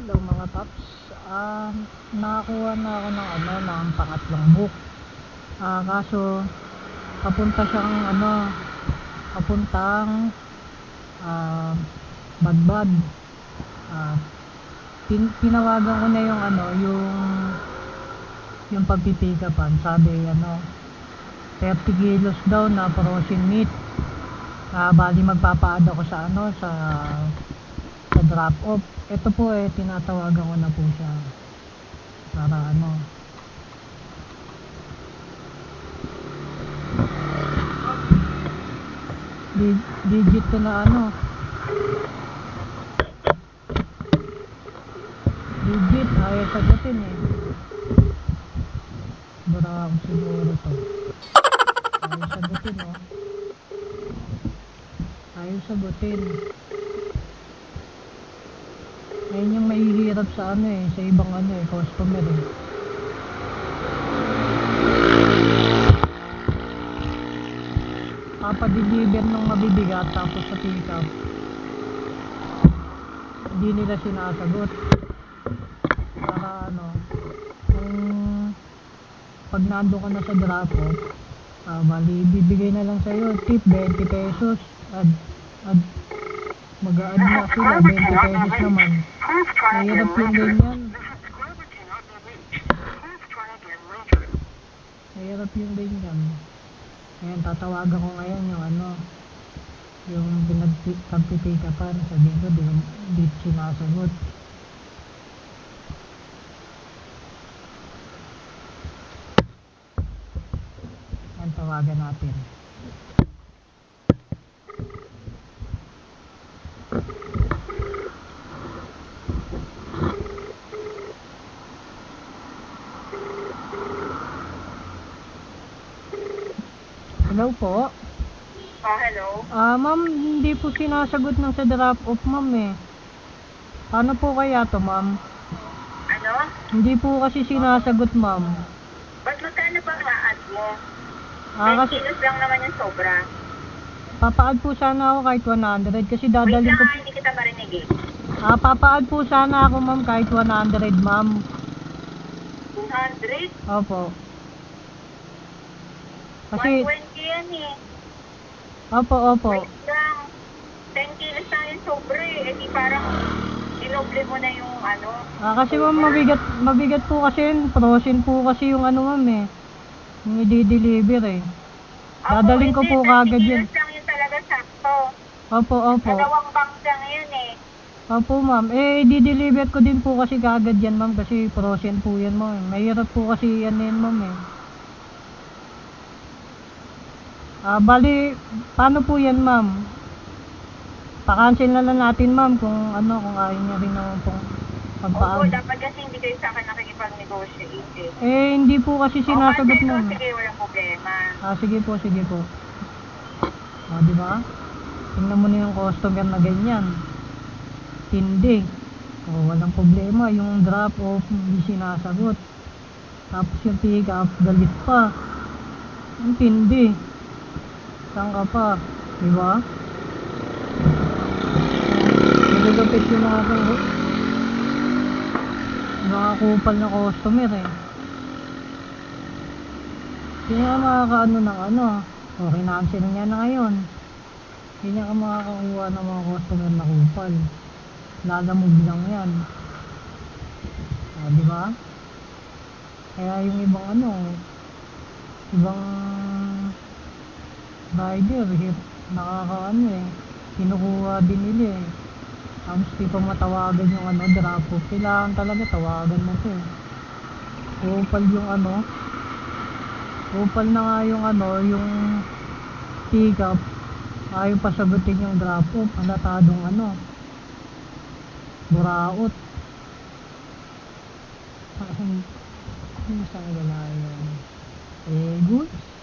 Hello mga paps, nakakuha na ako ng ng pangatlong book. Kaso papunta siyang papuntang Badbad. Tinawagan ko na yung yung pagpipikapan. Sabi 30 kilos daw na frozen meat. Bali magpapa-add ako sa sa drop off. Ito po tinatawagan ko na po siya para digit ko na digit ayaw sagutin Bravo siguro to. Ayaw sagutin ayaw sagutin. Ayun yung mahihirap sa sa ibang customer Papadeliver ng mabibigat tapos sa pick up hindi nila sinasagot. Para kung pag nando ka na sa drop off, bali bibigay na lang sa'yo tip 20 pesos at mag-a-add na sila 20 pesos naman. Mahirap yung ganyan. Mahirap yung ganyan. Ayan, tatawagan ko ngayon yung pinagpipikapan. Sabihin ko, di sinasagot. Ayan, tawagan natin. Hello po. Hello. Ma'am, hindi po sinasagot ng sa drop off, ma'am Paano po kaya to, ma'am? Ano? Hindi po kasi sinasagot, ma'am. Ba't magkano ba ma-add mo? 10 Kasi kilos lang naman yung sobra. papa-add po sana ako kahit 100 kasi dadalhin Wait ko. lang, hindi kita marinig Papa-add po sana ako, ma'am, kahit 100, ma'am. 200? Opo. Kasi 120 yan opo. Wait lang. 10 kilos lang yung sobra di parang inoble mo na yung kasi ma'am, mabigat po kasi yun. Frozen po kasi yung ma'am yung i-deliver Dadalhin ko po kagad yun. 10 kilos lang yun talaga sakto. Opo. Dalawang box lang yun Opo, ma'am. I-deliver ko din po kasi kagad yan, ma'am, kasi frozen po yan, ma'am. Mahirap po kasi yan ma'am Bali, paano po yan, ma'am? Pa-cancel na lang natin, ma'am, kung kung ayaw niya rin naman pong Oo, dapat kasi hindi kayo sa akin nakikipag-negotiate hindi po kasi sinasagot, ma'am. Sige, walang problema. Sige po. Di ba? Tingnan mo na yung customer na ganyan. Tindi. Walang problema. Yung drop off, hindi sinasagot. Tapos yung pick up, galit pa. Ang tindi. Saan ka pa? Diba? Nagagapit yung mga kupal na customer Hindi nga makakaano ng kinancel niya na ngayon. Hindi niya ka makakakuha ng mga customer na kupal. Lalamog lang yan. Diba? Kaya yung ibang ibang rider kinukuha din nila tapos di pa matawagan yung drop off. Kailangan talaga tawagan mo to kupal yung kupal na nga yung yung pick up, ayaw pasagutin yung drop off. Halatadong buraot. Saan gala yun? Goods